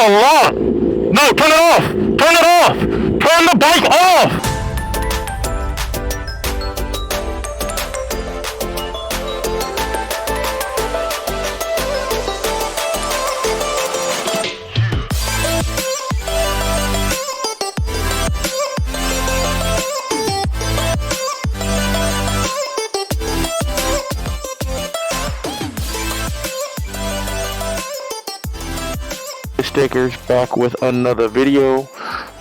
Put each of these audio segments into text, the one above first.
a lot. No, turn it off. Turn it off. Turn the bike off. Stickers back with another video.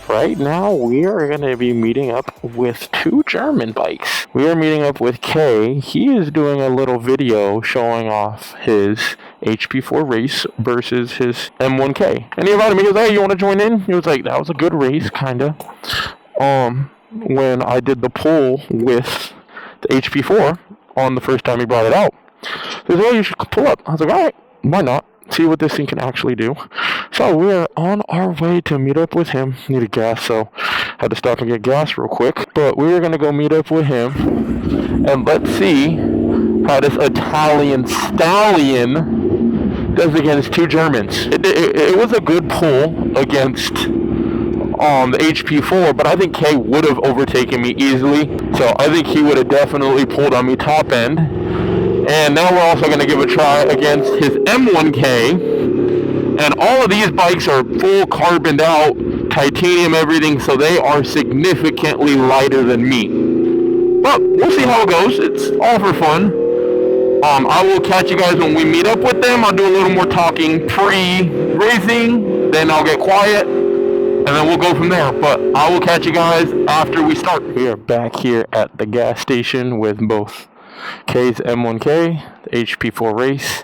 Right now we are going to be meeting up with two German bikes. We are meeting up with Kay. He is doing a little video showing off his HP4 Race versus his M1K. And he invited me. He was like, hey, you want to join in? He was like, that was a good race, kinda. When I did the pull with the HP4 on the first time he brought it out. He was like, oh, you should pull up. I was like, alright, why not? See what this thing can actually do. So we're on our way to meet up with him. Needed gas, so had to stop and get gas real quick. But we're gonna go meet up with him, and let's see how this Italian stallion does against two Germans. It was a good pull against the HP4, but I think Kay would have overtaken me easily. So I think he would have definitely pulled on me top end. And now we're also going to give a try against his M1K. And all of these bikes are full carboned out, titanium, everything, so they are significantly lighter than me. But we'll see how it goes. It's all for fun. I will catch you guys when we meet up with them. I'll do a little more talking pre-racing, then I'll get quiet, and then we'll go from there. But I will catch you guys after we start. We are back here at the gas station with both Kay's M1K, the HP4 Race.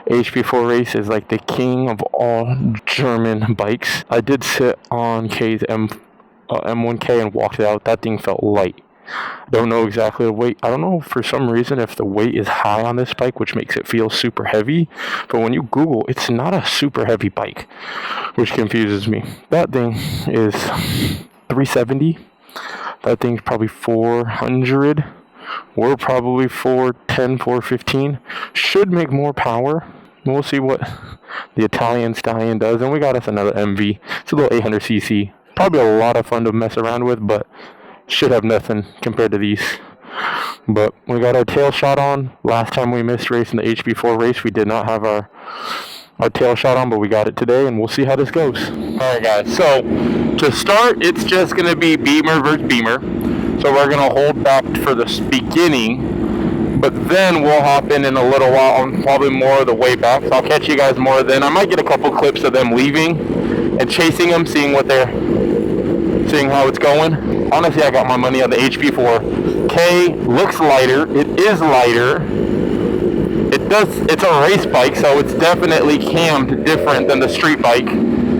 HP4 Race is like the king of all German bikes. I did sit on Kay's M1K and walked it out. That thing felt light. Don't know exactly the weight. I don't know for some reason if the weight is high on this bike, which makes it feel super heavy. But when you Google, it's not a super heavy bike, which confuses me. That thing is 370. That thing's probably 400. We're probably 410, 415. Should make more power. We'll see what the Italian stallion does. And we got us another MV. It's a little 800cc. Probably a lot of fun to mess around with, but should have nothing compared to these. But we got our tail shot on. Last time we missed racing the HP4 Race, we did not have our tail shot on, but we got it today, and we'll see how this goes. Alright guys, so to start, it's just going to be Beamer versus Beamer. So we're going to hold back for the beginning, but then we'll hop in a little while on probably more of the way back. So I'll catch you guys more then. I might get a couple clips of them leaving and chasing them, seeing how it's going. Honestly, I got my money on the HP4. K looks lighter. It is lighter. It's a race bike, so it's definitely cammed different than the street bike.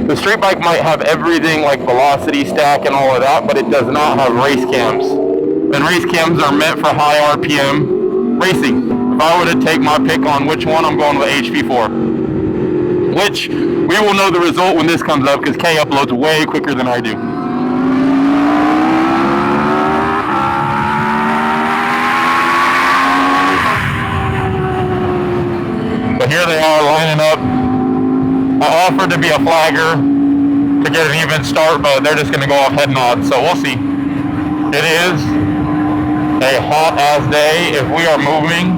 The street bike might have everything like velocity stack and all of that, but it does not have race cams. And race cams are meant for high RPM racing. If I were to take my pick on which one, I'm going with HP4. Which, we will know the result when this comes up, because K uploads way quicker than I do. But here they are lining up. I offered to be a flagger to get an even start, but they're just going to go off head nod, so we'll see. It is a hot-ass day. If we are moving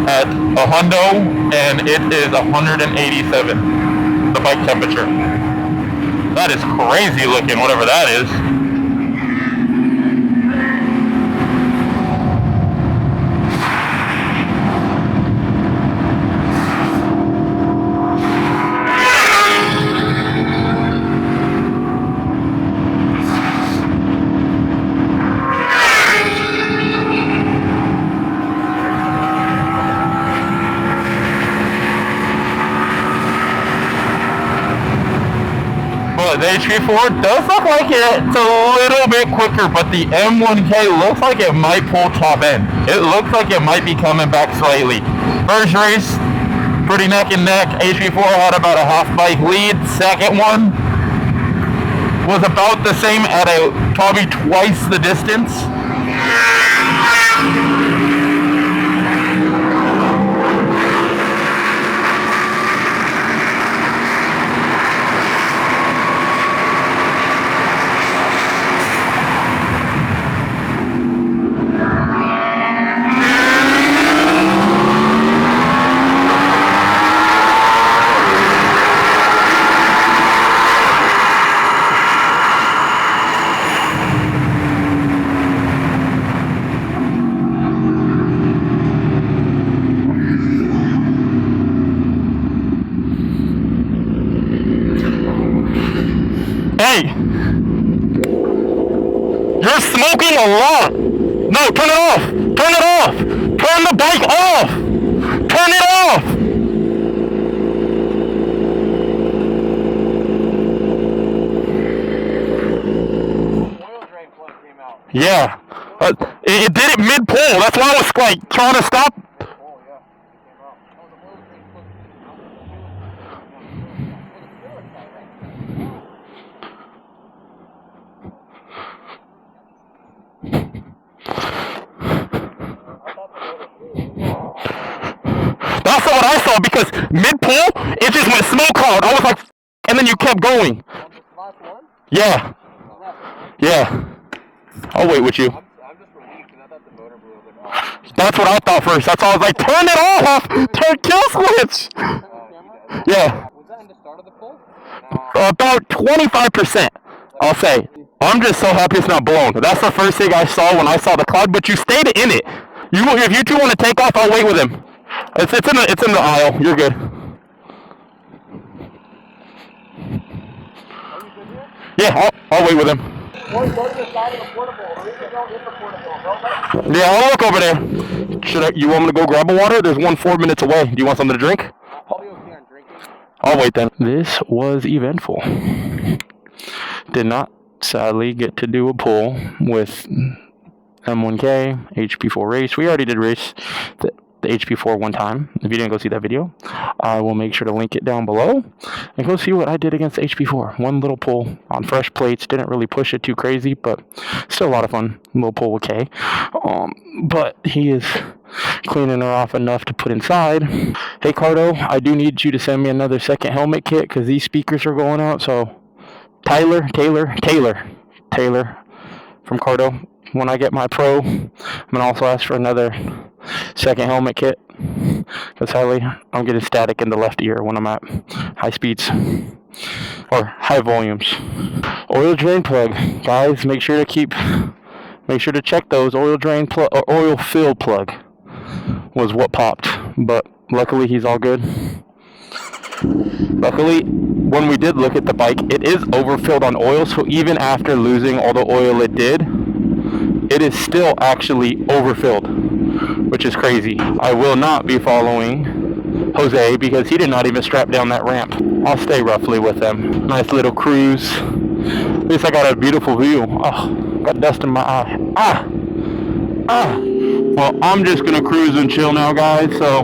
at a hundo, and it is 187, the bike temperature. That is crazy looking, whatever that is. The HP4 does look like it's a little bit quicker, but the M1K looks like it might pull top end. It looks like it might be coming back slightly. First race, pretty neck and neck. HP4 had about a half bike lead. Second one was about the same at probably twice the distance. Hey! You're smoking a lot! No, turn it off! Turn it off! Turn the bike off! Turn it off! Oil drain plug came out. Yeah. It did it mid-pull. That's why I was like trying to stop. Oh, yeah. It came out. Oh, the oil drain plug came out. That's what I saw because mid-pull, it just went smoke cloud. I was like, and then you kept going. Last one? Yeah. Yeah. I'll wait with you. I'm just relieved because I thought the motor blew a bit off. That's what I thought first. That's why I was like, turn it off! Turn kill switch! Yeah. Was that in the start of the pull? About 25%, I'll say. I'm just so happy it's not blown. That's the first thing I saw when I saw the cloud, but you stayed in it. If you two want to take off, I'll wait with him. It's in the aisle. You're good. Yeah, I'll wait with him. Yeah, I'll look over there. You want me to go grab a water? There's one 4 minutes away. Do you want something to drink? I'll be okay on drinking. I'll wait then. This was eventful. Did not, sadly, get to do a pull with M1K, HP4 Race. We already did race the HP4 one time. If you didn't go see that video, I will make sure to link it down below. And go see what I did against the HP4. One little pull on fresh plates. Didn't really push it too crazy, but still a lot of fun. Little pull with K. But he is cleaning her off enough to put inside. Hey, Cardo, I do need you to send me another second helmet kit because these speakers are going out. So, Taylor from Cardo. When I get my Pro, I'm going to also ask for another second helmet kit. Because sadly, I'm getting static in the left ear when I'm at high speeds. Or high volumes. Oil drain plug. Guys, make sure to check those. Oil drain plug, or oil fill plug was what popped. But luckily, he's all good. Luckily, when we did look at the bike, it is overfilled on oil. So even after losing all the oil it did, it is still actually overfilled, which is crazy. I will not be following Jose because he did not even strap down that ramp. I'll stay roughly with them. Nice little cruise. At least I got a beautiful view. Oh, got dust in my eye. Well, I'm just gonna cruise and chill now, guys. So